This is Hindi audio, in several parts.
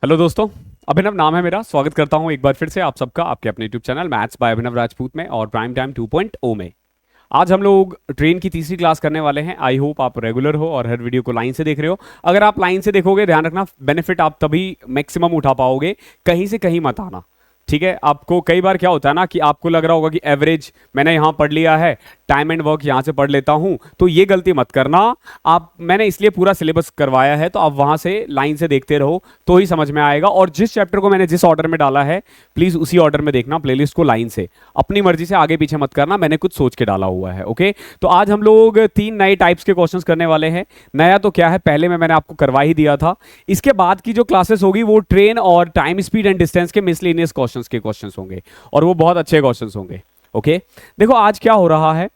हेलो दोस्तों, अभिनव नाम है मेरा। स्वागत करता हूं एक बार फिर से आप सबका आपके अपने यूट्यूब चैनल मैथ्स बाय अभिनव राजपूत में और प्राइम टाइम 2.0 में। आज हम लोग ट्रेन की तीसरी क्लास करने वाले हैं। आई होप आप रेगुलर हो और हर वीडियो को लाइन से देख रहे हो। अगर आप लाइन से देखोगे, ध्यान रखना, बेनिफिट आप तभी मैक्सिमम उठा पाओगे, कहीं से कहीं मत आना। ठीक है, आपको कई बार क्या होता है ना कि आपको लग रहा होगा कि एवरेज मैंने यहाँ पढ़ लिया है, टाइम एंड वर्क यहाँ से पढ़ लेता हूँ, तो ये गलती मत करना। आप मैंने इसलिए पूरा सिलेबस करवाया है, तो आप वहाँ से लाइन से देखते रहो तो ही समझ में आएगा। और जिस चैप्टर को मैंने जिस ऑर्डर में डाला है, प्लीज़ उसी ऑर्डर में देखना प्लेलिस्ट को लाइन से। अपनी मर्जी से आगे पीछे मत करना, मैंने कुछ सोच के डाला हुआ है। ओके, तो आज हम लोग 3 नए टाइप्स के क्वेश्चंस करने वाले हैं। नया तो क्या है, पहले में मैंने आपको करवा ही दिया था। इसके बाद की जो क्लासेस होगी वो ट्रेन और टाइम, स्पीड एंड डिस्टेंस के मिसलेनियस क्वेश्चंस के क्वेश्चंस होंगे, और वो बहुत अच्छे क्वेश्चंस होंगे। ओके, देखो आज क्या हो रहा है।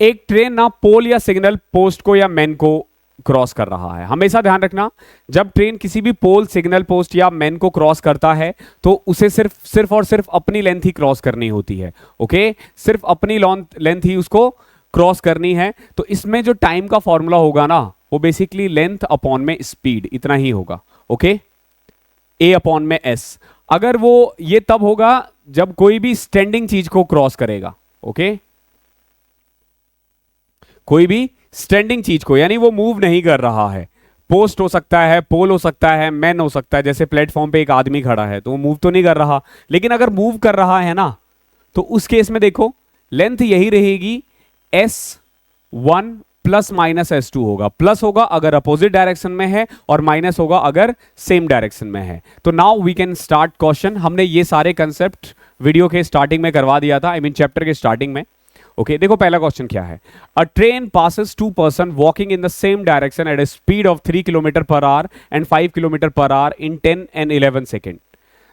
एक ट्रेन ना पोल या सिग्नल पोस्ट को या मैन को क्रॉस कर रहा है। हमेशा ध्यान रखना, जब ट्रेन किसी भी पोल, सिग्नल पोस्ट या मैन को क्रॉस करता है तो उसे सिर्फ और सिर्फ अपनी लेंथ ही क्रॉस करनी होती है। ओके, सिर्फ अपनी लेंथ ही उसको क्रॉस करनी है। तो इसमें जो टाइम का फॉर्मूला होगा ना, वो बेसिकली लेंथ अपॉन में स्पीड, इतना ही होगा। ओके, ए अपॉन में एस। अगर वो ये तब होगा जब कोई भी स्टैंडिंग चीज को क्रॉस करेगा। ओके, कोई भी स्टैंडिंग चीज को, यानी वो मूव नहीं कर रहा है। पोस्ट हो सकता है, पोल हो सकता है, मैन हो सकता है। जैसे प्लेटफॉर्म पे एक आदमी खड़ा है तो वो मूव तो नहीं कर रहा, लेकिन अगर मूव कर रहा है ना, तो उस केस में देखो लेंथ यही रहेगी, S1 प्लस माइनस S2 होगा। प्लस होगा अगर अपोजिट डायरेक्शन में है, और माइनस होगा अगर सेम डायरेक्शन में है। तो now we can start question. हमने ये सारे कंसेप्ट वीडियो के स्टार्टिंग में करवा दिया था, आई मीन चैप्टर के स्टार्टिंग में। ओके, देखो पहला क्वेश्चन क्या है। A train passes 2 person walking in the same direction at a speed of 3 kilometre per hour and 5 kilometre per our in 10 and 11 second.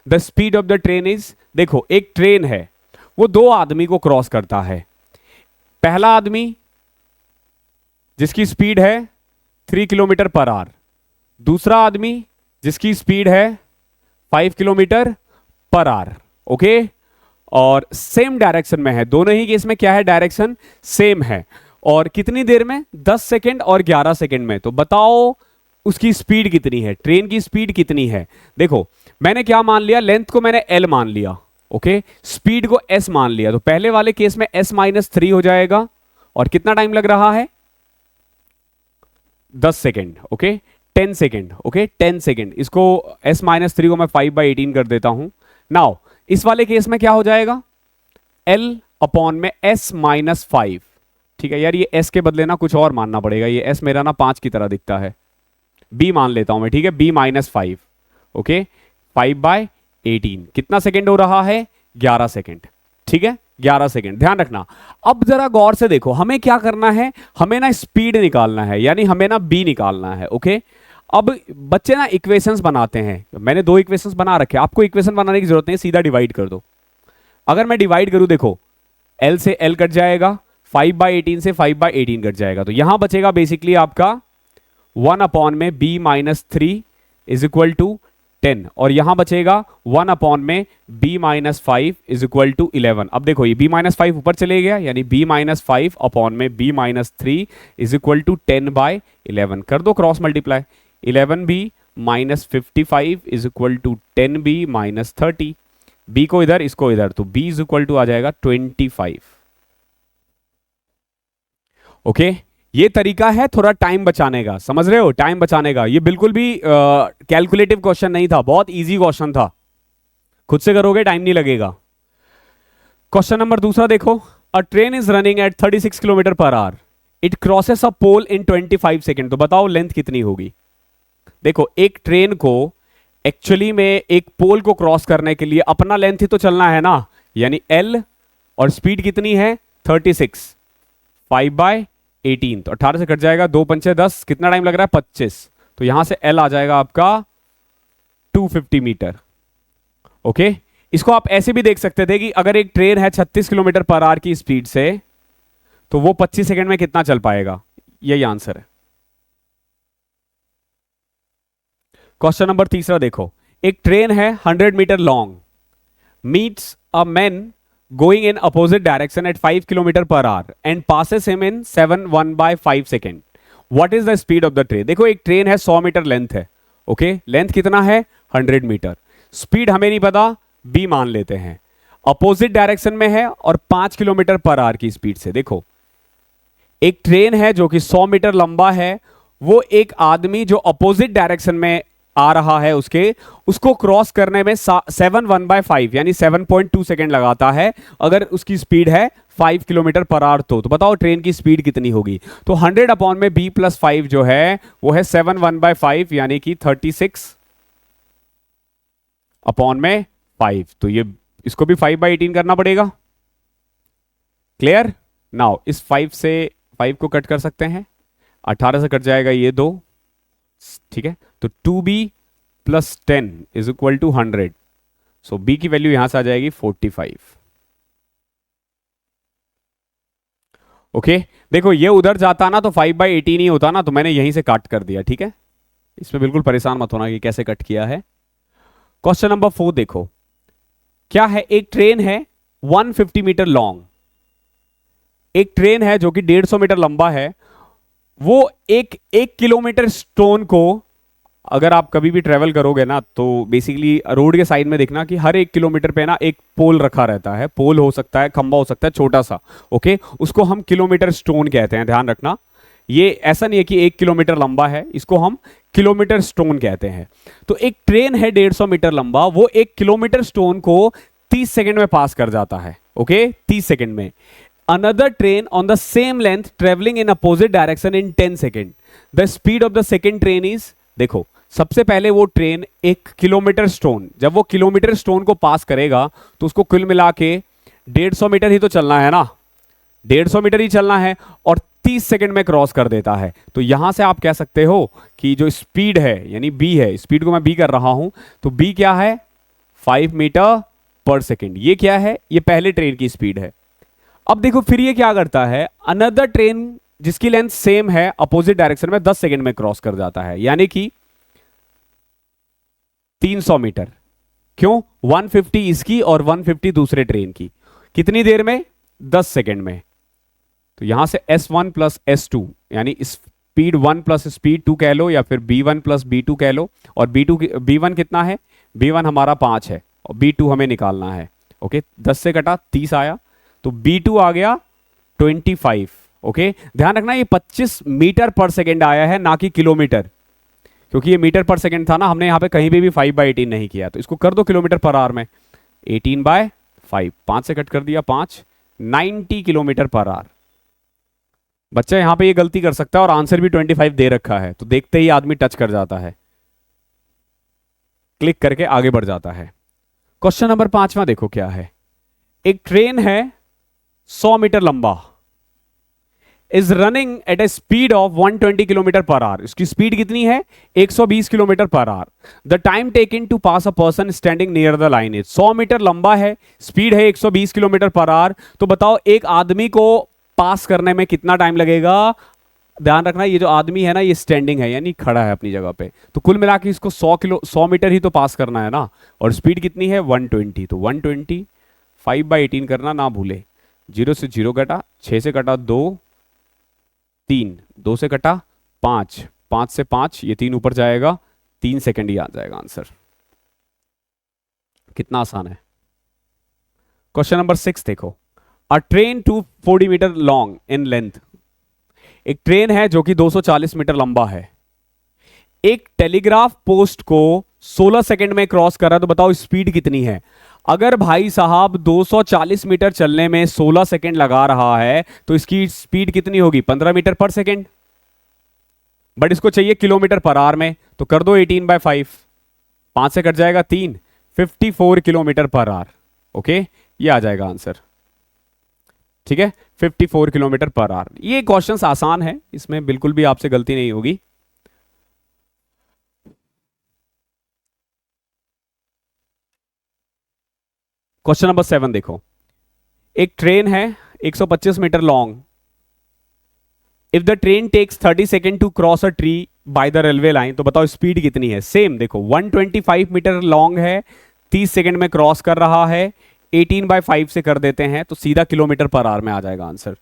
The speed of the train is, देखो एक ट्रेन है, वो 2 आदमी को क्रॉस करता है। पहला आदमी जिसकी स्पीड है 3 किलोमीटर पर आवर, दूसरा आदमी जिसकी स्पीड है 5 किलोमीटर पर आवर। ओके, और सेम डायरेक्शन में है। दोनों ही केस में क्या है, डायरेक्शन सेम है। और कितनी देर में, 10 सेकेंड और 11 सेकेंड में। तो बताओ उसकी स्पीड कितनी है, ट्रेन की स्पीड कितनी है। देखो मैंने क्या मान लिया, लेंथ को मैंने L मान लिया। ओके, स्पीड को S मान लिया। तो पहले वाले केस में S-3 हो जाएगा। और कितना टाइम लग रहा है, 10 second. Okay, 10 second. Okay, 10 second. इसको S-3 को मैं 5/18 कर देता हूं। नाउ इस वाले केस में क्या हो जाएगा, L अपॉन में S-5। ठीक है यार, ये S के बदले ना कुछ और मानना पड़ेगा। ये S मेरा ना 5 की तरह दिखता है, B मान लेता हूं मैं। ठीक है, B-5। ओके, 5/18 कितना सेकेंड हो रहा है, 11 सेकेंड। ठीक है, 11 सेकेंड। ध्यान रखना, अब जरा गौर से देखो, हमें क्या करना है, हमें ना स्पीड निकालना है, यानी हमें ना B निकालना है। ओके, अब बच्चे ना इक्वेशंस बनाते हैं। मैंने 2 इक्वेशंस बना रखे, आपको इक्वेशन बनाने की जरूरत नहीं, सीधा डिवाइड कर दो। अगर मैं डिवाइड करूं, देखो L से L कट जाएगा, 5/18 से 5/18 कट जाएगा। तो यहां बचेगा बेसिकली आपका 1 अपॉन में B-3 इज इक्वल टू 10, और यहां बचेगा 1 अपॉन में B-5 इज इक्वल टू 11। अब देखो ये B-5 ऊपर चले गया, यानी B-5 अपॉन में B-3 इज इक्वल टू 10/11। कर दो cross multiply, 11B minus 55 is equal to 10B minus 30। B को इधर, इसको इधर, तो B इज इक्वल टू आ जाएगा 25। ओके, ये तरीका है थोड़ा टाइम बचाने का, समझ रहे हो, टाइम बचाने का। ये बिल्कुल भी कैलकुलेटिव क्वेश्चन नहीं था, बहुत इजी क्वेश्चन था। खुद से करोगे टाइम नहीं लगेगा। क्वेश्चन नंबर दूसरा देखो। A train is running at 36 kilometre per hour, it crosses a pole in 25 second. तो बताओ लेंथ कितनी होगी। देखो एक ट्रेन को एक्चुअली में एक पोल को क्रॉस करने के लिए अपना लेंथ ही तो चलना है ना, यानी L, और स्पीड कितनी है 36, 5/18। तो 18 से कट जाएगा, 2 पंचे 10, कितना टाइम लग रहा है 25। तो यहां से L आ जाएगा आपका 250 मीटर। ओके, इसको आप ऐसे भी देख सकते थे कि अगर एक ट्रेन है 36 किलोमीटर पर आवर की स्पीड से, तो वो 25 सेकेंड में कितना चल पाएगा। यही आंसर है। क्वेश्चन नंबर तीसरा देखो। एक ट्रेन है 100 metre long, meets a man going in opposite direction at 5 kilometre per hour and passes him in 7/1/5 second. What is the speed of the train. देखो एक ट्रेन है, 100 मीटर लेंथ है। ओके, लेंथ कितना है 100 मीटर। स्पीड हमें नहीं पता, बी मान लेते हैं। अपोजिट डायरेक्शन में है और 5 किलोमीटर पर आवर की स्पीड से। देखो एक ट्रेन है जो कि 100 मीटर लंबा है, वो एक आदमी जो अपोजिट डायरेक्शन में आ रहा है उसको क्रॉस करने में 7/1/5 यानी 7.2 सेकेंड लगाता है। अगर उसकी स्पीड है 5 किलोमीटर पर आवर तो बताओ ट्रेन की स्पीड कितनी होगी। तो 100 अपॉन में b प्लस 5 जो है वो है 7/1/5 यानी कि 36 अपॉन में 5। तो ये इसको भी 5/18 करना पड़ेगा। क्लियर। नाउ इस 5 से 5 को कट कर सकते हैं, 18 से कट जाएगा ये 2, ठीक है। तो 2b plus 10 is equal to 100। So b की वैल्यू यहां से आ जाएगी 45। ओके देखो ये उधर जाता ना तो 5/18 ही होता ना, तो मैंने यहीं से काट कर दिया, ठीक है। इसमें बिल्कुल परेशान मत होना कि कैसे कट किया है। क्वेश्चन नंबर 4 देखो क्या है। एक ट्रेन है 150 मीटर लॉन्ग, एक ट्रेन है जो कि 150 मीटर लंबा है। वो एक किलोमीटर स्टोन को, अगर आप कभी भी ट्रेवल करोगे ना तो बेसिकली रोड के साइड में देखना कि हर 1 किलोमीटर पे ना एक पोल रखा रहता है। पोल हो सकता है, खंबा हो सकता है छोटा सा, ओके। उसको हम किलोमीटर स्टोन कहते हैं, ध्यान रखना। ये ऐसा नहीं है कि 1 किलोमीटर लंबा है, इसको हम किलोमीटर स्टोन कहते हैं। तो एक ट्रेन है 150 मीटर लंबा, वो 1 किलोमीटर स्टोन को 30 सेकेंड में पास कर जाता है, ओके 30 सेकेंड में। Another train on the same length traveling in opposite direction in 10 second. The speed of the second train is, देखो सबसे पहले वो ट्रेन 1 किलोमीटर स्टोन, जब वो किलोमीटर स्टोन को पास करेगा तो उसको कुल मिला के 150 मीटर ही तो चलना है ना, 150 मीटर ही चलना है और 30 सेकेंड में क्रॉस कर देता है। तो यहां से आप कह सकते हो कि जो स्पीड है यानी b है, स्पीड को मैं b कर रहा हूं, तो b क्या है 5 मीटर पर सेकेंड। ये क्या है, ये पहले ट्रेन की स्पीड है। अब देखो फिर ये क्या करता है, अनदर ट्रेन जिसकी लेंथ सेम है अपोजिट डायरेक्शन में 10 सेकेंड में क्रॉस कर जाता है, यानी कि 300 मीटर। क्यों, 150 इसकी और 150 दूसरे ट्रेन की, कितनी देर में 10 सेकेंड में। तो यहां से S1 प्लस S2 यानी स्पीड 1 प्लस स्पीड 2 कह लो, या फिर B1 प्लस B2 कह लो। और B1 कितना है, B1 हमारा 5 है और B2 हमें निकालना है, ओके। 10 से कटा 30 आया, तो B2 आ गया 25, ओके। ध्यान रखना ये 25 मीटर पर सेकेंड आया है, ना कि किलोमीटर, क्योंकि ये मीटर पर सेकेंड था ना, हमने यहां पे कहीं भी 5/18 नहीं किया। तो इसको कर दो किलोमीटर पर आवर में, 18/5, 5 से कट कर दिया 5, 90 किलोमीटर पर आवर। बच्चा यहां पे ये गलती कर सकता है और आंसर भी 25 दे रखा है, तो देखते ही आदमी टच कर जाता है, क्लिक करके आगे बढ़ जाता है। क्वेश्चन नंबर 5वां देखो क्या है। एक ट्रेन है 100 मीटर लंबा, is running at a speed of 120 kilometre per hour. इसकी स्पीड कितनी है 120 kilometre per hour. The time taken to pass a person standing near the line is, 100 metre लंबा है, स्पीड है 120 किलोमीटर पर आवर। तो बताओ एक आदमी को पास करने में कितना टाइम लगेगा। ध्यान रखना ये जो आदमी है ना ये स्टैंडिंग है यानी खड़ा है अपनी जगह पे, तो कुल मिला के इसको 100 मीटर ही तो पास करना है ना, और स्पीड कितनी है 120। तो 120 5/18 करना ना भूले। 0 से 0 कटा, 6 से कटा 2, 3, 2 से कटा 5, 5 से 5, ये 3 ऊपर जाएगा, 3 सेकेंड ही आ जाएगा आंसर। कितना आसान है। क्वेश्चन नंबर 6 देखो। A train 240 metre long in length, एक ट्रेन है जो कि 240 मीटर लंबा है, एक टेलीग्राफ पोस्ट को 16 सेकेंड में क्रॉस कर रहा है। तो बताओ स्पीड कितनी है। अगर भाई साहब 240 मीटर चलने में 16 सेकेंड लगा रहा है तो इसकी स्पीड कितनी होगी 15 मीटर पर सेकेंड। बट इसको चाहिए किलोमीटर पर आवर में, तो कर दो 18/5, 5 से कट जाएगा 3, 54 किलोमीटर पर आवर, ओके। ये आ जाएगा आंसर, ठीक है 54 किलोमीटर पर आवर। ये क्वेश्चंस आसान है, इसमें बिल्कुल भी आपसे गलती नहीं होगी। क्वेश्चन नंबर 7 देखो। एक ट्रेन है 125 metre long, if the train takes 30 second to cross a tree by the railway line. तो बताओ स्पीड कितनी है। सेम देखो 125 मीटर लॉन्ग है, 30 सेकेंड में क्रॉस कर रहा है, 18/5 से कर देते हैं तो सीधा किलोमीटर पर आवर में आ जाएगा आंसर।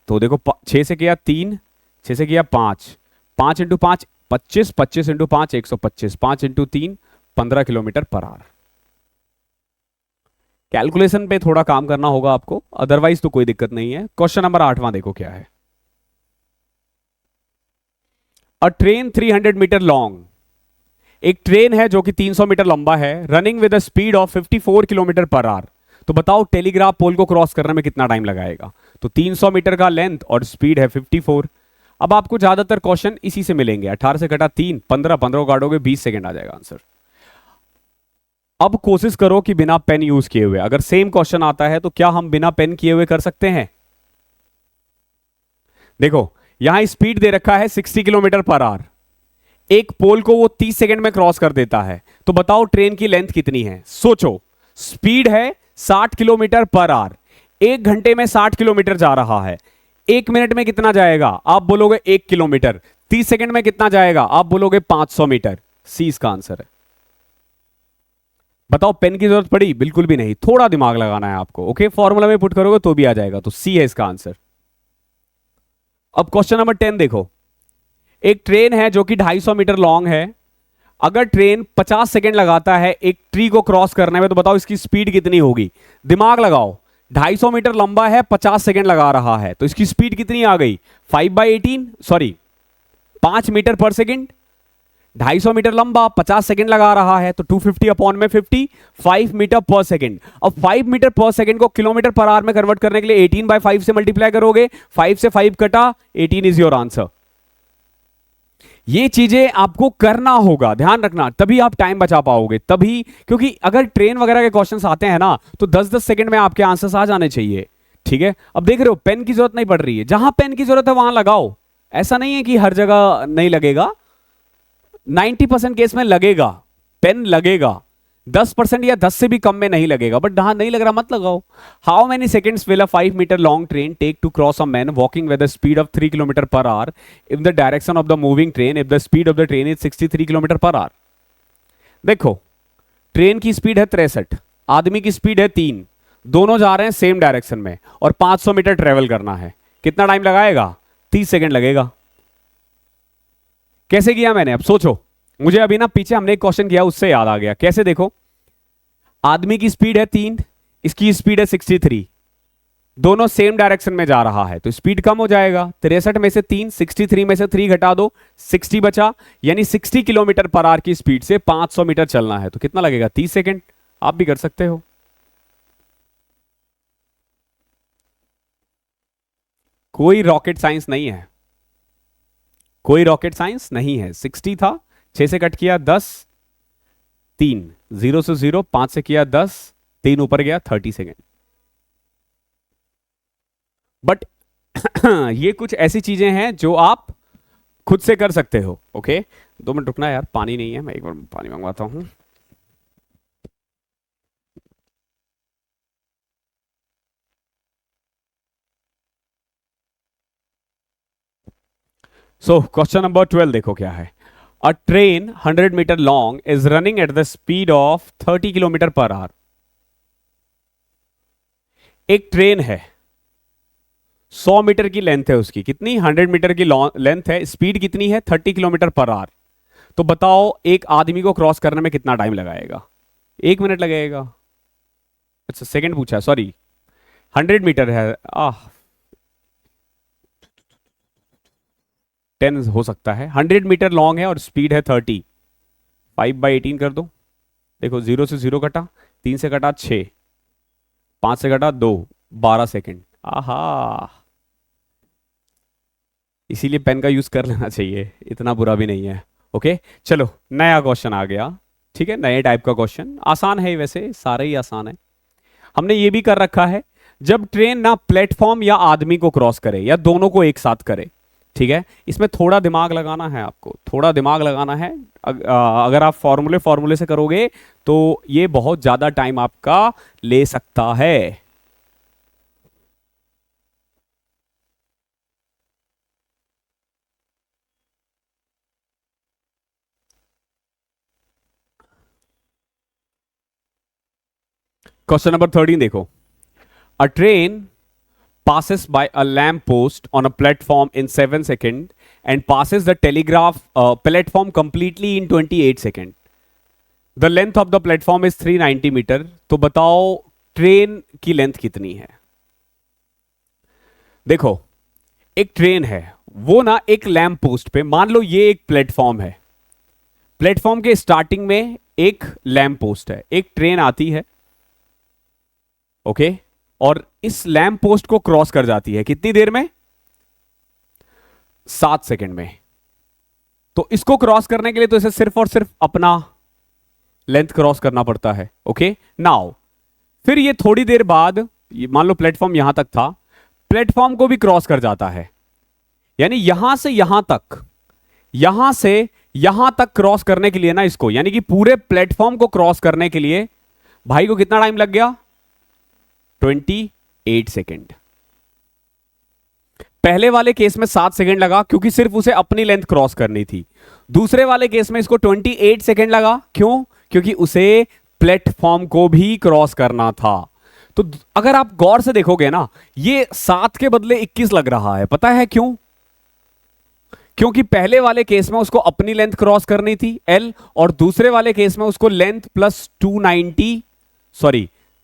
तो देखो 6 से किया 3, 6 से किया 5, 5 into 5 25, 25 into 5 125, 5 into 3 15 kilometre per our. Calculation पे थोड़ा काम करना होगा आपको, अदरवाइज तो कोई दिक्कत नहीं है। क्वेश्चन नंबर 8वां देखो क्या है। अ ट्रेन 300 मीटर लॉन्ग, एक ट्रेन है जो कि 300 मीटर लंबा है, running with a speed of 54 kilometre per our. तो बताओ टेलीग्राफ पोल को क्रॉस करने में कितना टाइम लगाएगा। तो 300 मीटर का लेंथ और स्पीड है 54। अब आपको ज्यादातर क्वेश्चन इसी से मिलेंगे। 18 से घटा 3, 15, 15 काटोगे 20 सेकंड आ जाएगा आंसर। अब कोशिश करो कि बिना पेन यूज किए हुए, अगर सेम क्वेश्चन आता है तो क्या हम बिना पेन किए हुए कर सकते हैं। देखो यहां स्पीड दे रखा है 60 किलोमीटर पर आवर, एक पोल को वो 30 सेकंड में क्रॉस कर देता है। तो बताओ ट्रेन की लेंथ कितनी है। सोचो, स्पीड है 60 किलोमीटर पर आवर, एक घंटे में 60 किलोमीटर जा रहा है, एक मिनट में कितना जाएगा आप बोलोगे 1 किलोमीटर, 30 सेकंड में कितना जाएगा आप बोलोगे 500 मीटर। सी इसका आंसर है। बताओ पेन की जरूरत पड़ी, बिल्कुल भी नहीं, थोड़ा दिमाग लगाना है आपको। ओके, फॉर्मूला में पुट करोगे तो भी आ जाएगा। तो सी है इसका आंसर। अब क्वेश्चन नंबर 10 देखो। एक ट्रेन है जो कि 250 मीटर लॉन्ग है, अगर ट्रेन 50 सेकंड लगाता है एक ट्री को क्रॉस करने में, तो बताओ इसकी स्पीड कितनी होगी। दिमाग लगाओ, 250 मीटर लंबा है, 50 सेकंड लगा रहा है, तो इसकी स्पीड कितनी आ गई 5/18, सॉरी 5 मीटर पर सेकंड। 250 मीटर लंबा, 50 सेकंड लगा रहा है, तो 250 अपॉन में 50, 5 मीटर पर सेकंड। अब 5 मीटर पर सेकंड को किलोमीटर पर आवर में कन्वर्ट करने के लिए 18/5 से मल्टीप्लाई करोगे, 5 से 5 कटा, 18 इज योर आंसर। ये चीजें आपको करना होगा, ध्यान रखना, तभी आप टाइम बचा पाओगे। तभी, क्योंकि अगर ट्रेन वगैरह के क्वेश्चंस आते हैं ना, तो 10-10 सेकंड में आपके आंसर्स आ जाने चाहिए। ठीक है, अब देख रहे हो पेन की जरूरत नहीं पड़ रही है, जहां पेन की जरूरत है वहां लगाओ। ऐसा नहीं है कि हर जगह नहीं लगेगा, 90% केस में लगेगा, पेन लगेगा। 10% या 10 से भी कम में नहीं लगेगा, बट जहां नहीं लग रहा मत लगाओ। How many seconds will a 5 metre long train take to cross a man walking with the speed of 3 kilometre per hour if the direction of the moving train if the speed of the train is 63 kilometre per hour. देखो ट्रेन की स्पीड है 63, आदमी की स्पीड है 3, दोनों जा रहे हैं सेम डायरेक्शन में और 500 मीटर ट्रेवल करना है। कितना टाइम लगाएगा 30 सेकंड लगेगा। कैसे किया मैंने, अब सोचो। मुझे अभी ना पीछे हमने एक क्वेश्चन किया उससे याद आ गया। कैसे, देखो आदमी की स्पीड है 3, इसकी स्पीड है 63, दोनों सेम डायरेक्शन में जा रहा है, तो स्पीड कम हो जाएगा। 63 में से 3, 63 में से 3 घटा दो, 60 बचा, यानी 60 किलोमीटर पर आवर की स्पीड से 500 मीटर चलना है, तो कितना लगेगा 30 सेकंड। आप भी कर सकते हो। कोई रॉकेट साइंस नहीं है, कोई रॉकेट साइंस नहीं है। 60 था, 6 से कट किया 10, 3, 0 से 0, 5 से किया 10, 3 ऊपर गया 30 सेकेंड। बट ये कुछ ऐसी चीजें हैं जो आप खुद से कर सकते हो। ओके, 2 मिनट रुकना यार, पानी नहीं है, मैं एक बार पानी मंगवाता हूं। सो क्वेश्चन नंबर 12 देखो क्या है। A train 100 metre long is running at the speed of 30 kilometre per hour. एक ट्रेन है, 100 मीटर की लेंथ है उसकी, कितनी 100 मीटर की लेंथ है, स्पीड कितनी है 30 किलोमीटर पर आवर। तो बताओ एक आदमी को क्रॉस करने में कितना टाइम लगाएगा। 1 मिनट लगेगा। अच्छा सेकंड पूछा, सॉरी 100 मीटर है, 10 हो सकता है। 100 मीटर लॉन्ग है और स्पीड है 30, 5/18 कर दो। देखो 0 से 0 कटा, 3 से कटा 6, 5 से कटा 2, 12 सेकेंड। आहा, इसीलिए पेन का यूज कर लेना चाहिए, इतना बुरा भी नहीं है। ओके चलो नया क्वेश्चन आ गया। ठीक है, नए टाइप का क्वेश्चन, आसान है वैसे, सारे ही आसान है। हमने ये भी कर रखा है, जब ट्रेन ना प्लेटफॉर्म या आदमी को क्रॉस करे या दोनों को एक साथ करे। ठीक है, इसमें थोड़ा दिमाग लगाना है आपको, थोड़ा दिमाग लगाना है। अगर आप फॉर्मूले से करोगे तो ये बहुत ज्यादा टाइम आपका ले सकता है। क्वेश्चन नंबर 13 देखो। A train passes by a lamp post on a platform in 7 seconds and passes the telegraph platform completely in 28 seconds. The length of the platform is 390 metre, तो बताओ ट्रेन की लेंथ कितनी है। देखो एक ट्रेन है, वो ना एक लैंप पोस्ट पे, मान लो ये एक प्लेटफॉर्म है, प्लेटफॉर्म के स्टार्टिंग में एक लैंप पोस्ट है, एक ट्रेन आती है, ओके, और इस लैंप पोस्ट को क्रॉस कर जाती है कितनी देर में, 7 सेकंड में। तो इसको क्रॉस करने के लिए तो इसे सिर्फ और सिर्फ अपना लेंथ क्रॉस करना पड़ता है, ओके। नाउ फिर ये थोड़ी देर बाद, मान लो प्लेटफॉर्म यहां तक था, प्लेटफॉर्म को भी क्रॉस कर जाता है, यानी यहां से यहां तक, यहां से यहां तक क्रॉस करने के लिए ना इसको, यानी कि पूरे प्लेटफॉर्म को क्रॉस करने के लिए भाई को कितना टाइम लग गया, 28 सेकेंड। पहले वाले केस में 7 सेकेंड लगा क्योंकि सिर्फ उसे अपनी लेंथ क्रॉस करनी थी। दूसरे वाले केस में इसको 28 सेकेंड लगा, क्यों, क्योंकि उसे प्लेटफॉर्म को भी क्रॉस करना था। तो अगर आप गौर से देखोगे ना, ये 7 के बदले 21 लग रहा है, पता है क्यों, क्योंकि पहले वाले केस में उसको अपनी लेंथ क्रॉस करनी थी L, और दूसरे वाले केस में उसको लेंथ प्लस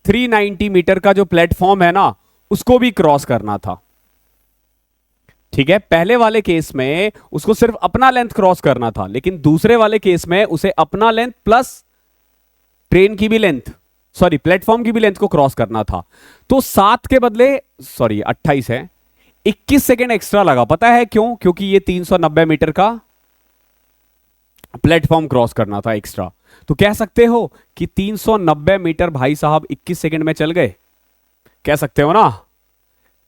390 मीटर का जो प्लेटफॉर्म है ना, उसको भी क्रॉस करना था। ठीक है, पहले वाले केस में उसको सिर्फ अपना लेंथ क्रॉस करना था, लेकिन दूसरे वाले केस में उसे अपना लेंथ प्लस ट्रेन की भी लेंथ, प्लेटफॉर्म की भी लेंथ को क्रॉस करना था। तो 7 के बदले 28 है, 21 सेकेंड एक्स्ट्रा लगा। पता है क्यों, क्योंकि ये 390 मीटर का प्लेटफॉर्म क्रॉस करना था एक्स्ट्रा। तो कह सकते हो कि 390 मीटर भाई साहब 21 सेकेंड में चल गए, कह सकते हो ना,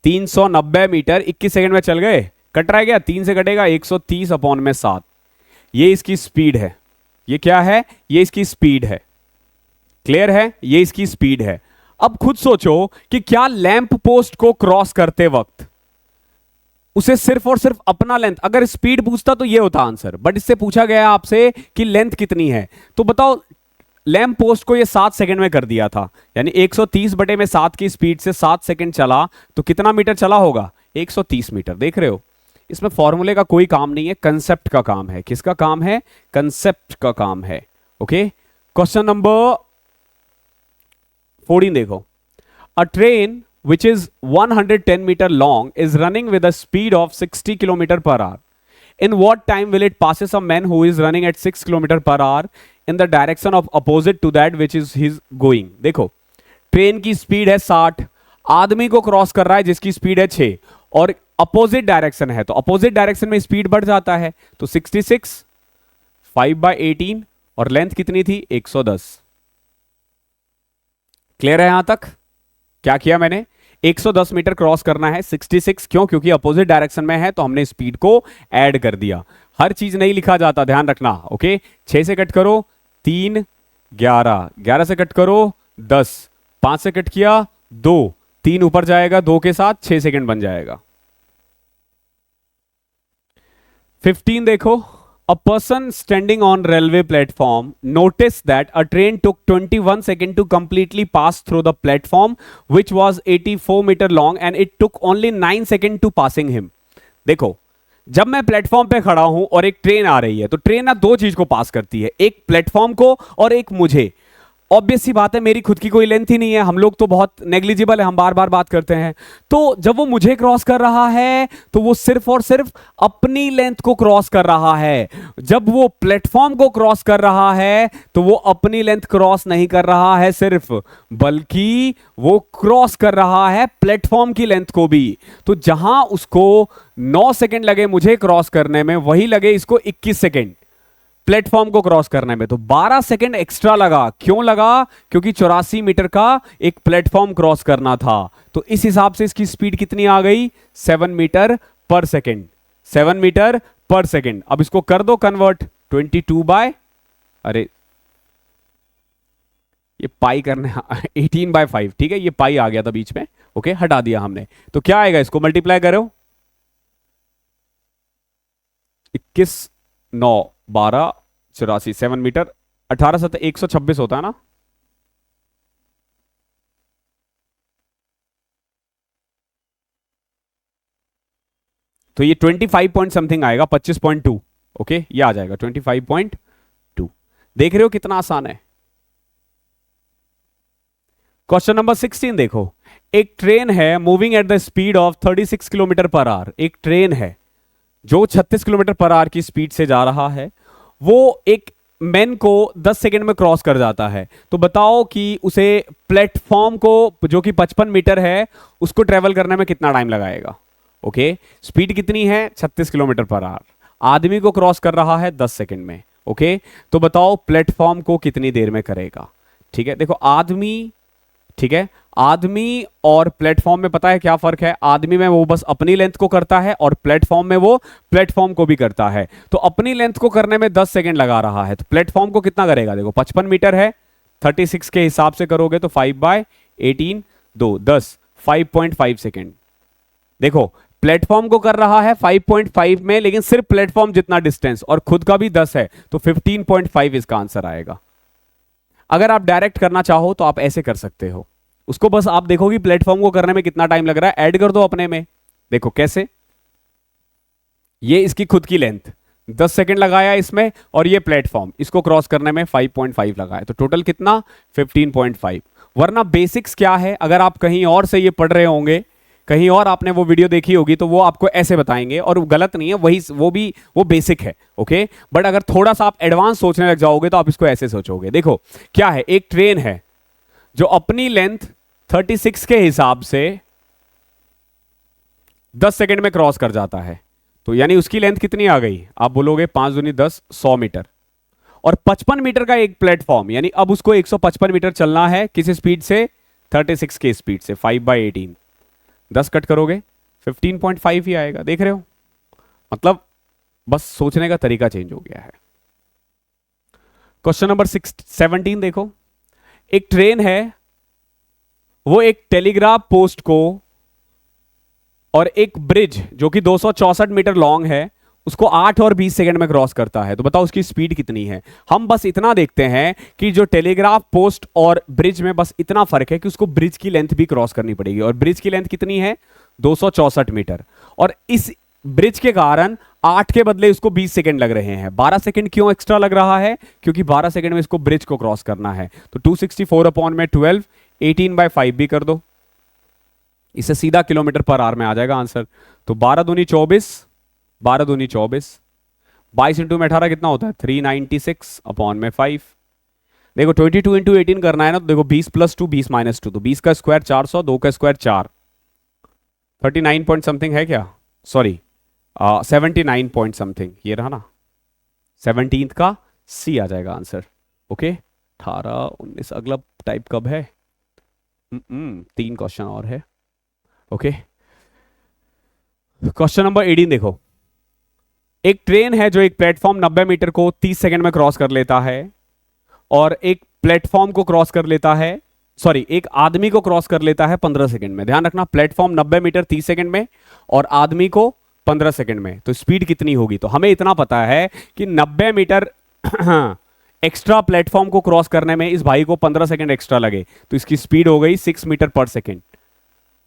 390 मीटर 21 सेकेंड में चल गए। कट रहा है क्या, 3 से कटेगा, 130 अपॉन में 7, ये इसकी स्पीड है। ये क्या है, ये इसकी स्पीड है, क्लियर है, ये इसकी स्पीड है। अब खुद सोचो कि क्या लैंप पोस्ट को क्रॉस करते वक्त उसे सिर्फ और सिर्फ अपना लेंथ, अगर स्पीड पूछता तो ये होता आंसर, बट इससे पूछा गया आपसे कि लेंथ कितनी है, तो बताओ लैंप पोस्ट को ये 7 सेकंड में कर दिया था, यानी 130 बटे में 7 की स्पीड से 7 सेकंड चला, तो कितना मीटर चला होगा, 130 मीटर। देख रहे हो, इसमें फॉर्मूले का कोई काम नहीं है, कंसेप्ट का काम है। किसका काम है, कंसेप्ट का काम है, ओके। क्वेश्चन नंबर 14 देखो, a train which is 110 meter long is running with a speed of 60 kilometer per hour. In what time will it passes a man who is running at 6 kilometer per hour in the direction of opposite to that which is his going? देखो ट्रेन की स्पीड है 60, आदमी को क्रॉस कर रहा है जिसकी स्पीड है 6, और अपोजिट डायरेक्शन है, तो अपोजिट डायरेक्शन में स्पीड बढ़ जाता है। तो 66 5/18 और लेंथ कितनी थी, 110। क्लियर है यहां तक, क्या किया मैंने, 110 मीटर क्रॉस करना है, 66 क्यों, क्योंकि अपोजिट डायरेक्शन में है, तो हमने स्पीड को ऐड कर दिया। हर चीज नहीं लिखा जाता, ध्यान रखना, ओके। 6 से कट करो 3, 11, 11 से कट करो 10, 5 से कट किया 2, 3 ऊपर जाएगा 2 के साथ, 6 सेकंड बन जाएगा। 15 देखो, a person standing on railway platform noticed that a train took 21 seconds to completely pass through the platform which was 84 meter long and it took only 9 seconds to passing him. देखो जब मैं प्लेटफॉर्म पे खड़ा हूं और एक ट्रेन आ रही है, तो ट्रेन ना 2 चीज को पास करती है, एक प्लेटफॉर्म को और एक मुझे। ऑब्वियस सी बात है, मेरी खुद की कोई लेंथ ही नहीं है, हम लोग तो बहुत नेग्लिजिबल है, हम बार बार बात करते हैं। तो जब वो मुझे क्रॉस कर रहा है तो वो सिर्फ और सिर्फ अपनी लेंथ को क्रॉस कर रहा है। जब वो प्लेटफॉर्म को क्रॉस कर रहा है तो वो अपनी लेंथ क्रॉस नहीं कर रहा है सिर्फ, बल्कि वो क्रॉस कर रहा है प्लेटफॉर्म की लेंथ को भी। तो जहां उसको 9 सेकंड लगे मुझे क्रॉस करने में, वही लगे इसको 21 सेकंड प्लेटफॉर्म को क्रॉस करने में। तो 12 सेकंड एक्स्ट्रा लगा, क्यों लगा, क्योंकि 84 मीटर का एक प्लेटफॉर्म क्रॉस करना था। तो इस हिसाब से इसकी स्पीड कितनी आ गई, 7 मीटर पर सेकंड, 7 मीटर पर सेकंड। अब इसको कर दो कन्वर्ट, 22 बाय, अरे ये पाई करने 18/5, ठीक है, ये पाई आ गया था बीच में, ओके, हटा दिया हमने। तो क्या आएगा, इसको मल्टीप्लाई करो, 21 9 12 84, 7 मीटर, 18 7 126 होता है ना। तो ये 25 पॉइंट समथिंग आएगा, 25.2, ओके, ये आ जाएगा 25.2। देख रहे हो कितना आसान है, क्वेश्चन नंबर 16 देखो, एक ट्रेन है moving at the speed of 36 kilometre per hour. एक ट्रेन है जो 36 किलोमीटर पर आवर की स्पीड से जा रहा है, वो एक मैन को 10 सेकंड में क्रॉस कर जाता है। तो बताओ कि उसे प्लेटफॉर्म को जो कि 55 मीटर है उसको ट्रेवल करने में कितना टाइम लगाएगा। ओके, स्पीड कितनी है? 36 किलोमीटर पर आवर। आदमी को क्रॉस कर रहा है 10 सेकंड में। ओके, तो बताओ प्लेटफॉर्म को कितनी देर में करेगा। ठीक है, देखो आदमी, ठीक है, आदमी और प्लेटफॉर्म में पता है क्या फर्क है? आदमी में वो बस अपनी लेंथ को करता है और प्लेटफॉर्म में वो प्लेटफॉर्म को भी करता है। तो अपनी लेंथ को करने में 10 सेकंड लगा रहा है, तो प्लेटफॉर्म को कितना करेगा? देखो 55 मीटर है, 36 के हिसाब से करोगे तो 5/18, 10, 5.5 सेकेंड। देखो प्लेटफॉर्म को कर रहा है 5.5 में, लेकिन सिर्फ प्लेटफॉर्म जितना डिस्टेंस और खुद का भी 10 है, तो 15.5 इसका आंसर आएगा। अगर आप डायरेक्ट करना चाहो तो आप ऐसे कर सकते हो, उसको बस आप देखो कि प्लेटफॉर्म को करने में कितना टाइम लग रहा है, ऐड कर दो अपने में। देखो कैसे, ये इसकी खुद की लेंथ 10 सेकंड लगाया इसमें, और ये प्लेटफॉर्म इसको क्रॉस करने में 5.5 लगाया, तो टोटल कितना? 15.5। वरना बेसिक्स क्या है, अगर आप कहीं और से ये पढ़ रहे होंगे, कहीं और आपने वो वीडियो देखी होगी, तो वो आपको ऐसे बताएंगे, और वो गलत नहीं है, वही वो बेसिक है। ओके, बट अगर थोड़ा सा आप एडवांस सोचने लग जाओगे तो आप इसको ऐसे सोचोगे। देखो क्या है, एक ट्रेन है जो अपनी लेंथ 36 के हिसाब से 10 सेकंड में क्रॉस कर जाता है, तो यानी उसकी लेंथ कितनी आ गई? आप बोलोगे 5 दूनी 10, 100 मीटर। और 55 मीटर का एक प्लेटफॉर्म, यानी अब उसको 155 मीटर चलना है, किस स्पीड से? 36 के स्पीड से। 5/18, 10 कट करोगे 15.5 ही आएगा। देख रहे हो, मतलब बस सोचने का तरीका चेंज हो गया है। क्वेश्चन नंबर 17 देखो, एक ट्रेन है, वो एक टेलीग्राफ पोस्ट को और एक ब्रिज जो कि 264 मीटर लॉन्ग है उसको 8 और 20 सेकंड में क्रॉस करता है। तो बताओ उसकी स्पीड कितनी है। हम बस इतना देखते हैं कि जो टेलीग्राफ पोस्ट और ब्रिज में बस इतना फर्क है कि उसको ब्रिज की लेंथ भी क्रॉस करनी पड़ेगी, और ब्रिज की लेंथ कितनी है? 264 मीटर। और इस ब्रिज के कारण 8 के बदले उसको 20 सेकंड लग रहे हैं। 12 सेकंड क्यों एक्स्ट्रा लग रहा है? क्योंकि 12 सेकंड में इसको ब्रिज को क्रॉस करना है। तो 264/12, 18/5 भी कर दो, इसे सीधा किलोमीटर पर आवर में आ जाएगा आंसर। तो 12 दूनी 24, 12 दूनी 24, 22 इंटू में 18 कितना होता है? 396/5। देखो 22 इंटू 18 करना है ना, तो देखो 20 + 2, 20 - 2, तो 20 का स्क्वायर 400, 2 का स्क्वायर 4, 39 पॉइंट समथिंग है क्या? सॉरी 79 पॉइंट समथिंग, ये रहा ना, 17 का सी आ जाएगा आंसर। ओके, 18, 19, अगला टाइप कब है? 3 क्वेश्चन और है। ओके, क्वेश्चन नंबर 18 देखो, एक ट्रेन है जो एक प्लेटफॉर्म 90 मीटर को 30 सेकंड में क्रॉस कर लेता है, और एक प्लेटफॉर्म को क्रॉस कर लेता है, सॉरी एक आदमी को क्रॉस कर लेता है 15 सेकंड में। ध्यान रखना, प्लेटफॉर्म 90 मीटर 30 सेकंड में और आदमी को 15 सेकंड में, तो स्पीड कितनी होगी? तो हमें इतना पता है कि 90 मीटर एक्स्ट्रा प्लेटफॉर्म को क्रॉस करने में इस भाई को 15 सेकंड एक्स्ट्रा लगे, तो इसकी स्पीड हो गई 6 मीटर पर सेकंड।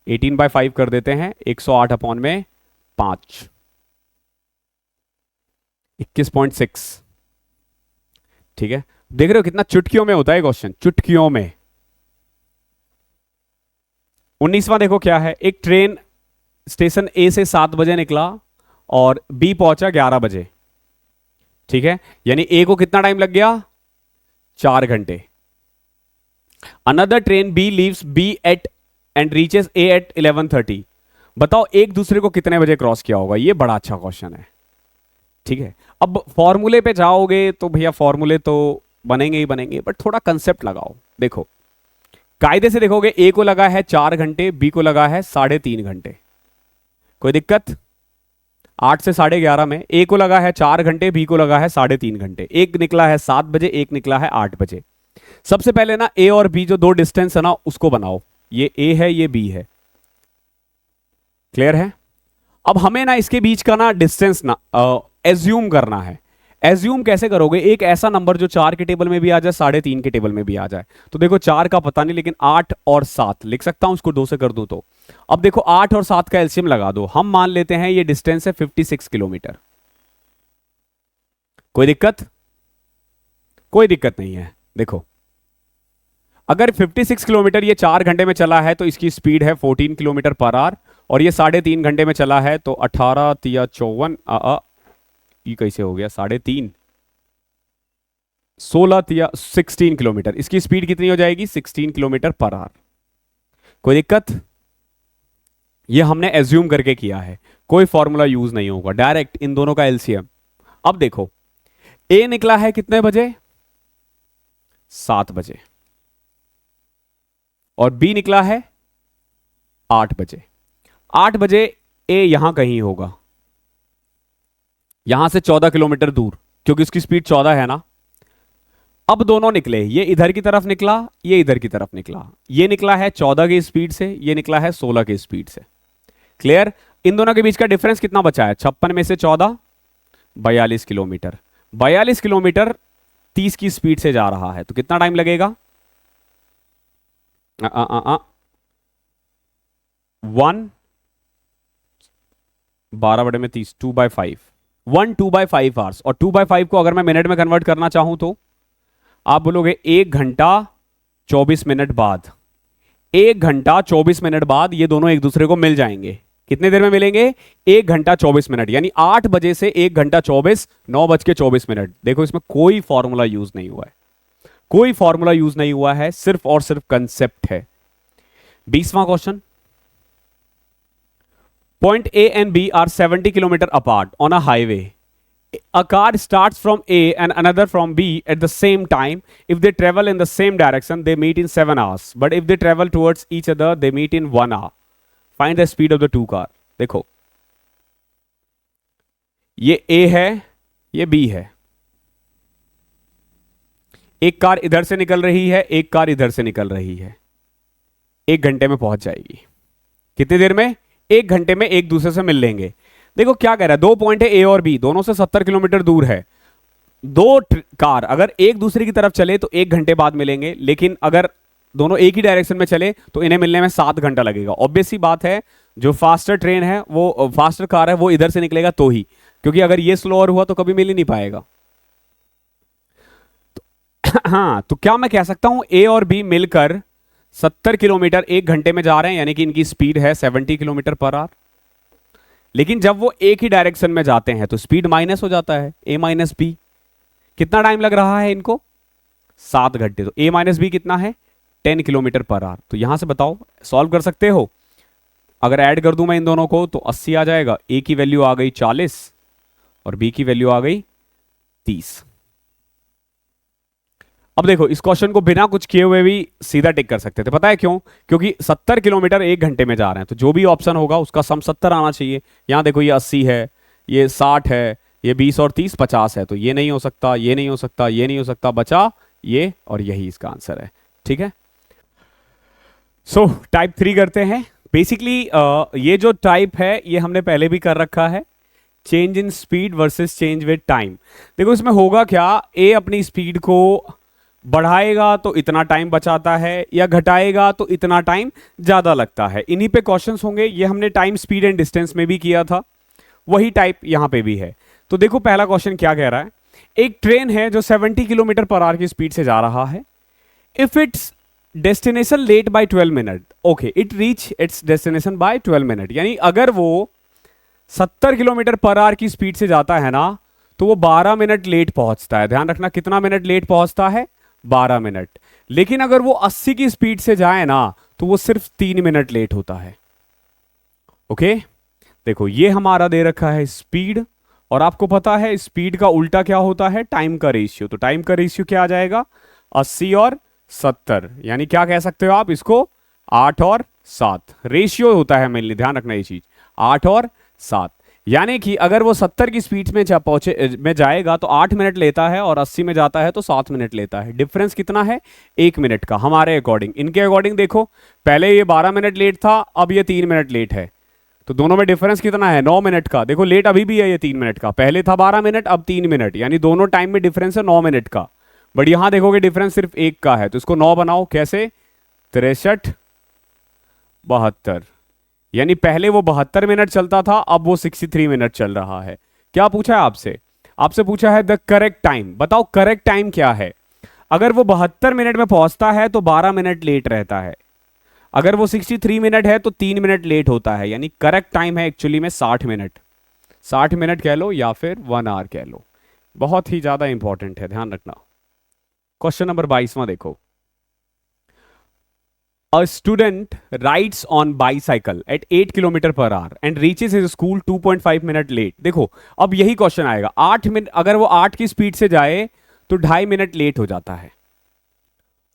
18/5 कर देते हैं, 108/5, 21.6। ठीक है, देख रहे हो कितना चुटकियों में होता है क्वेश्चन, चुटकियों में। 19वां देखो क्या है, एक ट्रेन स्टेशन ए से 7 बजे निकला और बी पहुंचा 11 बजे। ठीक है, यानी ए को कितना टाइम लग गया? 4 घंटे। Another train B leaves B at and reaches A at 11:30। बताओ एक दूसरे को कितने बजे क्रॉस किया होगा? ये बड़ा अच्छा क्वेश्चन है। ठीक है, अब फॉर्मूले पे जाओगे तो भैया फॉर्मूले तो बनेंगे ही बनेंगे, बट थोड़ा कंसेप्ट लगाओ। देखो कायदे से देखोगे, ए को लगा है 4 घंटे, बी को लगा है 3.5 घंटे। कोई दिक्कत? 8 से 11:30 में ए को लगा है 4 घंटे, बी को लगा है 3.5 घंटे। एक निकला है 7 बजे, एक निकला है 8 बजे। सबसे पहले ना ए और बी जो दो डिस्टेंस है ना उसको बनाओ, ये ए है ये बी है। क्लियर है? अब हमें ना इसके बीच का ना डिस्टेंस ना एज्यूम करना है। एज्यूम कैसे करोगे? एक ऐसा नंबर जो 4 के टेबल में भी आ जाए, 3.5 के टेबल में भी आ जाए। तो देखो 4 का पता नहीं, लेकिन 8 और 7 लिख सकता हूं, उसको 2 से कर दूं तो। अब देखो 8 और 7 का एलसीएम लगा दो, हम मान लेते हैं ये डिस्टेंस है 56 किलोमीटर। कोई दिक्कत? कोई दिक्कत नहीं है। देखो अगर 56 किलोमीटर ये 4 घंटे में चला है तो इसकी स्पीड है 14 किलोमीटर पर आवर, और ये 3.5 घंटे में चला है तो 18 तिया 54, ये कैसे हो गया 3.5, 16 तिया 16 किलोमीटर, इसकी स्पीड कितनी हो जाएगी 16 किलोमीटर पर आवर। कोई दिक्कत? ये हमने एज्यूम करके किया है, कोई फॉर्मूला यूज नहीं होगा, डायरेक्ट इन दोनों का एलसीएम। अब देखो ए निकला है कितने बजे, 7 बजे, और बी निकला है 8 बजे। 8 बजे ए यहां कहीं होगा, यहां से 14 किलोमीटर दूर, क्योंकि उसकी स्पीड 14 है ना। अब दोनों निकले, ये इधर की तरफ निकला, ये इधर की तरफ निकला, ये निकला है 14 की स्पीड से, ये निकला है 16 की स्पीड से। क्लियर? इन दोनों के बीच का डिफरेंस कितना बचा है, 56 में से 14, 42 किलोमीटर। 42 किलोमीटर 30 की स्पीड से जा रहा है, तो कितना टाइम लगेगा? 12/30, 2/5, 2/5 आवर्स। और 2/5 को अगर मैं मिनट में कन्वर्ट करना चाहूं तो आप बोलोगे 1 घंटा 24 मिनट बाद। 1 घंटा 24 मिनट बाद ये दोनों एक दूसरे को मिल जाएंगे। कितने देर में मिलेंगे? 1 घंटा 24 मिनट, यानी 8 बजे से 1 घंटा 24, 9:24। देखो इसमें कोई फॉर्मूला यूज नहीं हुआ है, कोई फॉर्मूला यूज नहीं हुआ है, सिर्फ और सिर्फ कंसेप्ट है। 20वां question, point A and B are 70 kilometre apart on a highway. A car starts from A and another from B at the same time. If they travel in the same direction, they meet in 7 hours. But if they travel towards each other, they meet in 1 hour. Find the speed of the two car. देखो, ये A है, ये B है। एक कार इधर से निकल रही है, एक कार इधर से निकल रही है। 1 घंटे में पहुंच जाएगी। कितनी देर में? 1 घंटे में एक दूसरे से मिल लेंगे। देखो क्या कह रहा है, 2 पॉइंट है ए और बी, दोनों से 70 किलोमीटर दूर है। दो कार अगर एक दूसरे की तरफ चले तो 1 घंटे बाद मिलेंगे, लेकिन अगर दोनों एक ही डायरेक्शन में चले तो इन्हें मिलने में 7 घंटा लगेगा। ऑब्वियस सी बात है, जो फास्टर ट्रेन है, वो फास्टर कार है, वो इधर से निकलेगा तो ही, क्योंकि अगर ये स्लोअर हुआ तो कभी मिल ही नहीं पाएगा। हाँ, तो क्या मैं कह सकता हूं ए और बी मिलकर 70 किलोमीटर 1 घंटे में जा रहे हैं, यानी कि इनकी स्पीड है 70 किलोमीटर पर आवर। लेकिन जब वो एक ही डायरेक्शन में जाते हैं तो स्पीड माइनस हो जाता है, ए माइनस बी। कितना टाइम लग रहा है इनको? 7 घंटे। तो ए माइनस बी कितना है? 10 किलोमीटर पर आवर। तो यहां से बताओ, सॉल्व कर सकते हो? अगर ऐड कर दूं मैं इन दोनों को तो 80 आ जाएगा। ए की वैल्यू आ गई 40 और बी की वैल्यू आ गई 30। अब देखो, इस क्वेश्चन को बिना कुछ किए हुए भी सीधा टिक कर सकते थे। पता है क्यों? क्योंकि 70 किलोमीटर 1 घंटे में जा रहे हैं, तो जो भी ऑप्शन होगा उसका सम 70 आना चाहिए। यहां देखो, ये 80 है, ये 60 है, ये 20 और 30 50 है, तो ये नहीं हो सकता, ये नहीं हो सकता, ये नहीं हो सकता, बचा ये, और यही इसका आंसर है। ठीक है, सो टाइप 3 करते हैं। बेसिकली ये जो टाइप है ये हमने पहले भी कर रखा है, change in speed versus change with time. देखो इसमें होगा क्या, ए अपनी स्पीड को बढ़ाएगा तो इतना टाइम बचाता है, या घटाएगा तो इतना टाइम ज्यादा लगता है। इन्हीं पे क्वेश्चंस होंगे। ये हमने टाइम स्पीड एंड डिस्टेंस में भी किया था, वही टाइप यहां पे भी है। तो देखो पहला क्वेश्चन क्या कह रहा है, एक ट्रेन है जो 70 किलोमीटर पर आवर की स्पीड से जा रहा है। If its destination late by 12 minute, okay, it reach its destination by 12 minute, यानी अगर वो 70 किलोमीटर पर आवर की स्पीड से जाता है ना, तो वो 12 मिनट लेट पहुंचता है। ध्यान रखना, कितना मिनट लेट पहुंचता है? 12 मिनट। लेकिन अगर वो 80 की स्पीड से जाए ना, तो वो सिर्फ 3 मिनट लेट होता है। ओके, देखो ये हमारा दे रखा है स्पीड, और आपको पता है स्पीड का उल्टा क्या होता है? टाइम का रेशियो। तो टाइम का रेशियो क्या आ जाएगा? 80 और 70, यानी क्या कह सकते हो आप इसको? 8 और 7 रेशियो होता है मेनली, ध्यान रखना ये चीज, 8 और 7। यानी कि अगर वो 70 की स्पीड में में जाएगा तो 8 मिनट लेता है, और 80 में जाता है तो 7 मिनट लेता है। डिफरेंस कितना है? 1 मिनट का, हमारे अकॉर्डिंग। इनके अकॉर्डिंग देखो, पहले ये 12 मिनट लेट था, अब ये 3 मिनट लेट है, तो दोनों में डिफरेंस कितना है? 9 मिनट का। देखो लेट अभी भी है ये 3 मिनट का, पहले था 12 मिनट, अब 3 मिनट, यानी दोनों टाइम में डिफरेंस है 9 मिनट का। बट यहां देखोगे डिफरेंस सिर्फ 1 का है, तो इसको 9 बनाओ। कैसे? 63 72, यानी पहले वो 72 मिनट चलता था, अब वो 63 मिनट चल रहा है। क्या पूछा है आपसे? आपसे पूछा है द करेक्ट टाइम। बताओ करेक्ट टाइम क्या है? अगर वो 72 मिनट में पहुंचता है तो 12 मिनट लेट रहता है। अगर वो 63 मिनट है तो 3 मिनट लेट होता है, यानी करेक्ट टाइम है एक्चुअली में 60 मिनट। 60 मिनट कह लो या फिर 1 आवर कह लो, बहुत ही ज्यादा इंपॉर्टेंट है, ध्यान रखना। क्वेश्चन नंबर 22वां देखो। A student rides on bicycle at 8 kilometre per hour and reaches his school 2.5 minute late. देखो अब यही क्वेश्चन आएगा, 8 मिनट, अगर वो 8 की स्पीड से जाए तो 2.5 मिनट लेट हो जाता है।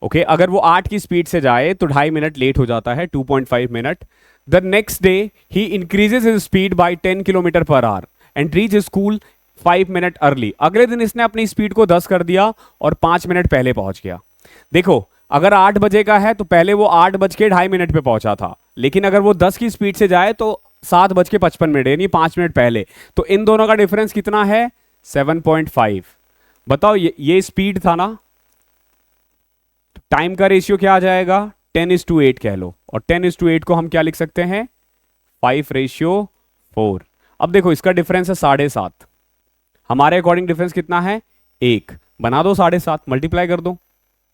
ओके अगर वो 8 की स्पीड से जाए तो 2.5 मिनट लेट हो जाता है, 2.5 minute. The next day he increases his speed bye 10 kilometre per hour and reach school 5 minute early. अगले दिन इसने अपनी स्पीड को 10 कर दिया और 5 मिनट पहले पहुंच गया। देखो अगर 8 बजे का है तो पहले वो 8:02 पे पहुंचा था, लेकिन अगर वो 10 की स्पीड से जाए तो 7:55 यानी 5 मिनट पहले। तो इन दोनों का डिफरेंस कितना है? 7.5। बताओ ये स्पीड था ना, टाइम का रेशियो क्या आ जाएगा? 10:8 कह लो, और 10:8 को हम क्या लिख सकते हैं? 5:4। अब देखो इसका डिफरेंस है 7.5, हमारे अकॉर्डिंग डिफरेंस कितना है? 1। बना दो 7.5, मल्टीप्लाई कर दो,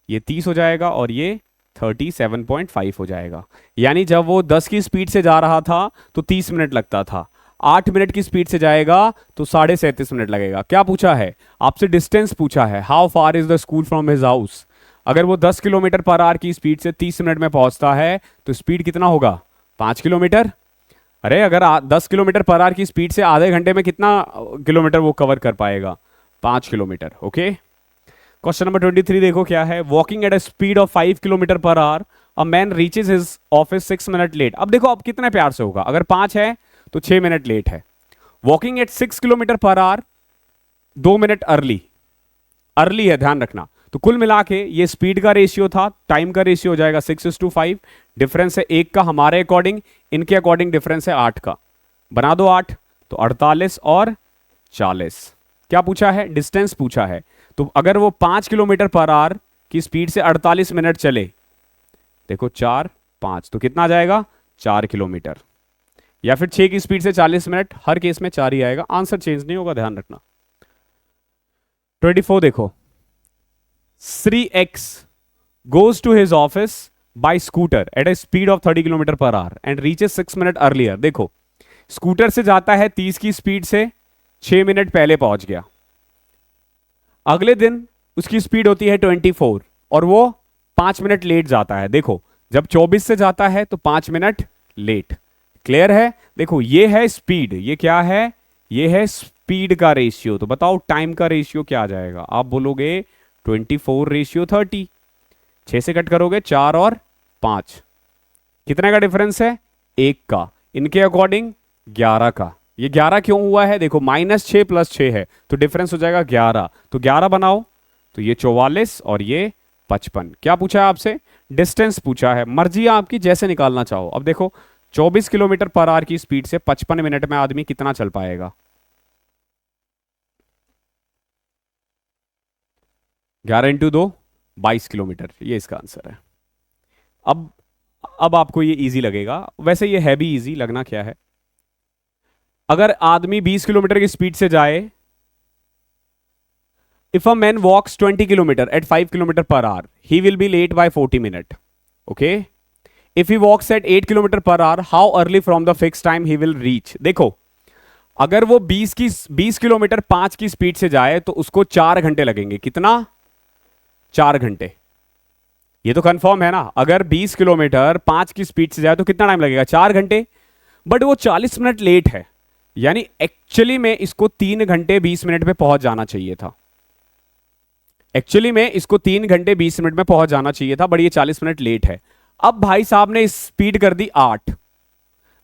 ये 30 हो जाएगा और ये 37.5 हो जाएगा। यानी जब वो 10 की स्पीड से जा रहा था तो 30 मिनट लगता था, 8 मिनट की स्पीड से जाएगा तो 37.5 मिनट लगेगा। क्या पूछा है आपसे? डिस्टेंस पूछा है, how far is the school from his house. अगर वो 10 किलोमीटर पर आवर की स्पीड से 30 मिनट में पहुंचता है तो स्पीड कितना होगा? 5 किलोमीटर। अरे अगर 10 किलोमीटर पर आवर की स्पीड से आधे घंटे में कितना किलोमीटर वो कवर कर पाएगा? 5 किलोमीटर। ओके क्वेश्चन नंबर 23 देखो क्या है। Walking at a speed of 5 kilometre per hour a man reaches his office 6 minute late. अब देखो अब कितने प्यार से होगा, अगर 5 है तो 6 मिनट लेट है। Walking at 6 kilometre per hour 2 minute early, early है, ध्यान रखना। तो कुल मिला के ये स्पीड का रेशियो था, टाइम का रेशियो हो जाएगा 6:5। डिफरेंस है 1 का हमारे अकॉर्डिंग, इनके अकॉर्डिंग डिफरेंस है 8 का। बना दो 8 तो 48 और 40। क्या पूछा है? डिस्टेंस पूछा है। तो अगर वो 5 किलोमीटर पर आवर की स्पीड से 48 मिनट चले, देखो 4 5 तो कितना आ जाएगा? 4 किलोमीटर। या फिर 6 की स्पीड से 40 मिनट, हर केस में 4 ही आएगा, आंसर चेंज नहीं होगा, ध्यान रखना। 24 देखो। Shri x goes to his office by scooter at a speed of 30 kilometre per hour and reaches 6 minute earlier. देखो स्कूटर से जाता है 30 की स्पीड से, 6 मिनट पहले पहुंच गया। अगले दिन उसकी स्पीड होती है 24 और वो 5 मिनट लेट जाता है। देखो जब 24 से जाता है तो 5 मिनट लेट। क्लियर है? देखो ये है स्पीड, ये क्या है? ये है स्पीड का रेशियो। तो बताओ टाइम का रेशियो क्या आ जाएगा? आप बोलोगे 24:30। 6 से कट करोगे 4 और 5, कितने का डिफरेंस है? 1 का। इनके अकॉर्डिंग 11 का। ये 11 क्यों हुआ है? देखो -6 + 6 है तो डिफरेंस हो जाएगा 11। तो 11 बनाओ तो ये 44 और ये 55। क्या पूछा है आपसे? डिस्टेंस पूछा है, मर्जी आपकी जैसे निकालना चाहो। अब देखो 24 किलोमीटर पर आवर की स्पीड से 55 मिनट में आदमी कितना चल पाएगा? 11 × 2 22 किलोमीटर, ये इसका आंसर है। अब आपको ये इजी लगेगा, वैसे ये है भी इजी, लगना क्या है। अगर आदमी 20 किलोमीटर की स्पीड से जाए, if a man walks 20 kilometre at 5 kilometre per hour he will be late by 40 minute. Okay if he walks at 8 kilometre per hour how early from the fix time he will reach. देखो अगर वो 20 किलोमीटर 5 की स्पीड से जाए तो उसको 4 घंटे लगेंगे। कितना? 4 घंटे। ये तो कंफर्म है ना, अगर 20 किलोमीटर 5 की स्पीड से जाए तो कितना टाइम लगेगा? 4 घंटे। बट वो 40 मिनट लेट है, यानी एक्चुअली में इसको 3 घंटे 20 मिनट में पहुंच जाना चाहिए था। एक्चुअली में इसको 3 घंटे 20 मिनट में पहुंच जाना चाहिए था, बट ये 40 मिनट लेट है। अब भाई साहब ने स्पीड कर दी 8,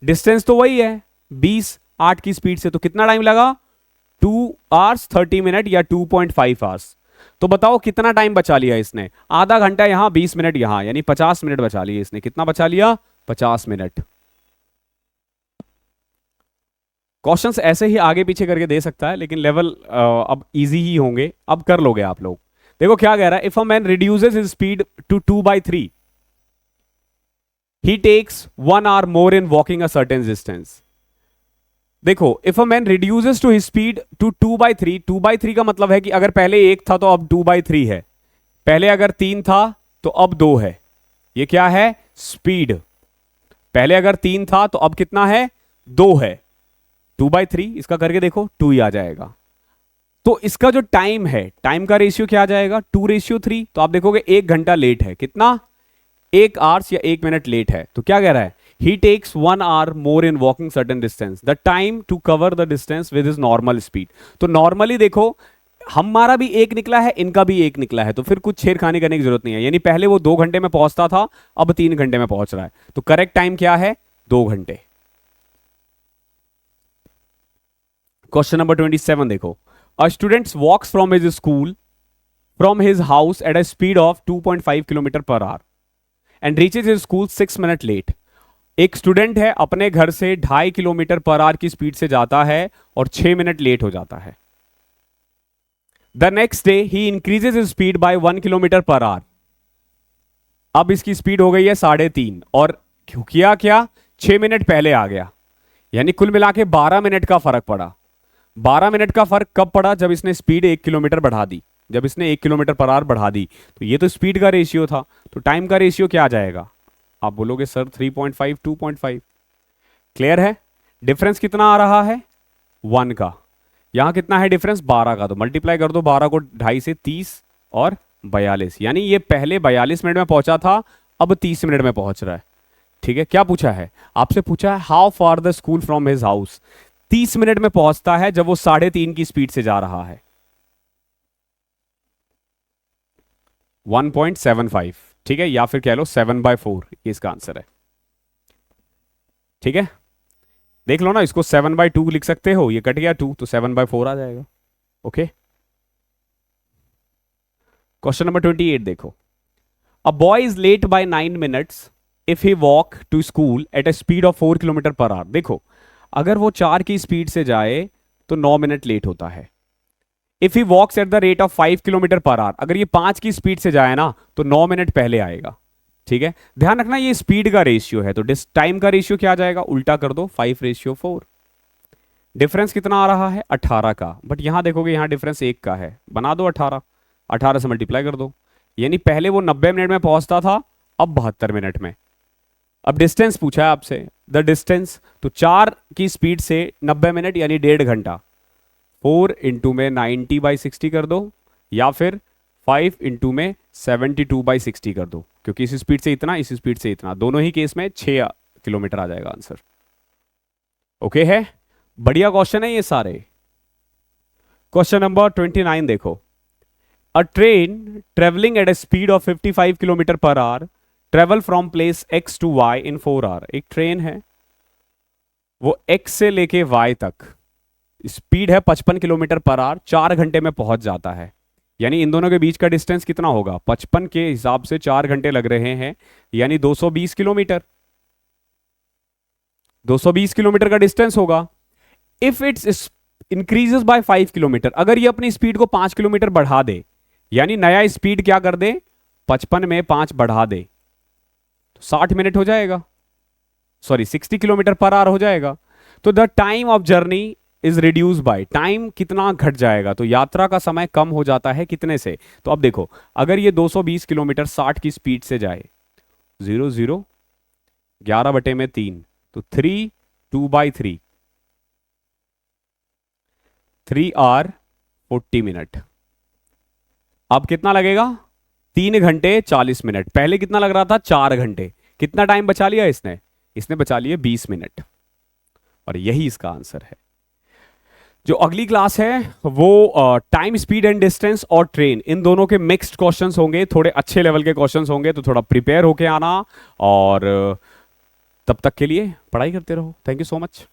डिस्टेंस तो वही है 20, 8 की स्पीड से, तो कितना टाइम लगा? 2 आवर्स 30 मिनट या 2.5 आवर्स। तो बताओ कितना टाइम बचा लिया इसने? आधा घंटा यहां, 20 मिनट यहां, यानी 50 मिनट बचा लिए इसने। कितना बचा लिया? 50 मिनट। क्वेश्चंस ऐसे ही आगे पीछे करके दे सकता है, लेकिन लेवल अब इजी ही होंगे, अब कर लोगे आप लोग। देखो क्या कह रहा है, if a man reduces his speed to 2/3 he takes 1 hour more in walking a certain distance. देखो if a man reduces to his speed to 2/3, 2/3 का मतलब है कि अगर पहले 1 था तो अब 2/3 है। पहले अगर 3 था तो अब 2 है, ये क्या है? स्पीड। पहले अगर 3 था तो अब कितना है? 2 है। 2/3, इसका करके देखो 2 ही आ जाएगा। तो इसका जो टाइम है, टाइम का रेशियो क्या आ जाएगा? 2:3। तो आप देखोगे 1 घंटा लेट है, कितना? 1 आवर्स या 1 मिनट लेट है। तो क्या कह रहा है? He takes 1 hour more in walking certain distance, the time to cover the distance with is normal speed. तो नॉर्मली देखो, हमारा भी 1 निकला है, इनका भी 1 निकला है, तो फिर कुछ छेड़खानी करने की जरूरत नहीं है। यानी पहले वो 2 घंटे में पहुंचता था, अब 3 घंटे में पहुंच रहा है। तो करेक्ट टाइम क्या है? 2 घंटे। क्वेश्चन नंबर 27 देखो, a student walks from his school from his house at a speed of 2.5 kilometre per hour and reaches his school 6 minute late. एक स्टूडेंट है, अपने घर से 2.5 किलोमीटर पर आवर की स्पीड से जाता है और 6 मिनट लेट हो जाता है। The next day he increases his speed bye 1 kilometre per our. अब इसकी स्पीड हो गई है 3.5 और किया क्या? 6 मिनट पहले आ गया, यानी कुल मिला के 12 मिनट का फर्क पड़ा। 12 मिनट का फर्क कब पड़ा? जब इसने स्पीड 1 किलोमीटर बढ़ा दी, जब इसने 1 किलोमीटर पर आवर बढ़ा दी। तो ये तो स्पीड का रेशियो था, तो टाइम का रेशियो क्या आ जाएगा? आप बोलोगे सर 3.5 2.5। क्लियर है? डिफरेंस कितना आ रहा है? 1 का। यहां कितना है डिफरेंस? 12 का। तो मल्टीप्लाई कर दो 12 को 2.5 से, 30 और 42, यानी ये पहले 42 मिनट में पहुंचा था, अब 30 मिनट में पहुंच रहा है। ठीक है, क्या पूछा है आपसे? पूछा है how far the school from his house. 30 minute में पहुंचता है जब वो 3.5 की स्पीड से जा रहा है। 1.75, ठीक है, या फिर कह लो 7/4, ये इसका आंसर है। ठीक है, देख लो ना, इसको 7/2 लिख सकते हो, ये कट गया 2 तो 7/4 आ जाएगा। ओके, क्वेश्चन नंबर 28 देखो, a boy is late by 9 minutes if he walk to school at a speed of 4 kilometre per hour. देखो, अगर वो 4 की स्पीड से जाए तो 9 मिनट लेट होता है। If he walks at the rate of 5 kilometre per hour, अगर ये 5 की स्पीड से जाए ना तो 9 मिनट पहले आएगा। ठीक है, ध्यान रखना ये स्पीड का रेशियो है, तो टाइम का रेशियो क्या आ जाएगा? उल्टा कर दो, 5:4। डिफरेंस कितना आ रहा है? 18 का। बट यहां देखोगे, यहां डिफरेंस 1 का है, बना दो 18, 18 से मल्टीप्लाई कर दो। यानी पहले वो 90 मिनट में पहुंचता था, अब 72 मिनट में। अब डिस्टेंस पूछा है आपसे, द डिस्टेंस, तो 4 की स्पीड से 90 मिनट यानी 1.5 घंटा। 4 इंटू में 90/60 कर दो, या फिर 5 इंटू में 72/60 कर दो, क्योंकि इस स्पीड से इतना, इस स्पीड से इतना, दोनों ही केस में 6 किलोमीटर आ जाएगा आंसर। ओके है, बढ़िया क्वेश्चन है ये सारे। क्वेश्चन नंबर 29 देखो, a train travelling at a speed of 55 kilometre per hour travel from place X to Y in 4 hour. एक ट्रेन है, वो एक्स से लेके वाई तक, स्पीड है 55 किलोमीटर पर आवर, 4 घंटे में पहुंच जाता है। यानी इन दोनों के बीच का डिस्टेंस कितना होगा? 55 के हिसाब से 4 घंटे लग रहे हैं, यानी 220 किलोमीटर। 220 किलोमीटर का डिस्टेंस होगा। If it's increases by 5 kilometre, अगर ये अपनी स्पीड को 5 किलोमीटर बढ़ा दे, यानी नया स्पीड क्या कर दे? 55 में 5 बढ़ा दे, तो 60 मिनट हो जाएगा, सॉरी 60 किलोमीटर पर आवर हो जाएगा। तो the time of journey is reduce by, time कितना घट जाएगा? तो यात्रा का समय कम हो जाता है कितने से? तो अब देखो, अगर ये 220 किलोमीटर 60 की स्पीड से जाए, 0 0 11/3, तो 3 2/3, 3 आवर 40 मिनट। अब कितना लगेगा? 3 घंटे 40 मिनट। पहले कितना लग रहा था? 4 घंटे। कितना टाइम बचा लिया इसने? इसने बचा लिए 20 मिनट, और यही इसका आंसर है। जो अगली क्लास है वो टाइम, स्पीड एंड डिस्टेंस और ट्रेन, इन दोनों के मिक्स्ड क्वेश्चंस होंगे, थोड़े अच्छे लेवल के क्वेश्चंस होंगे, तो थोड़ा प्रिपेयर होके आना, और तब तक के लिए पढ़ाई करते रहो। Thank you so much.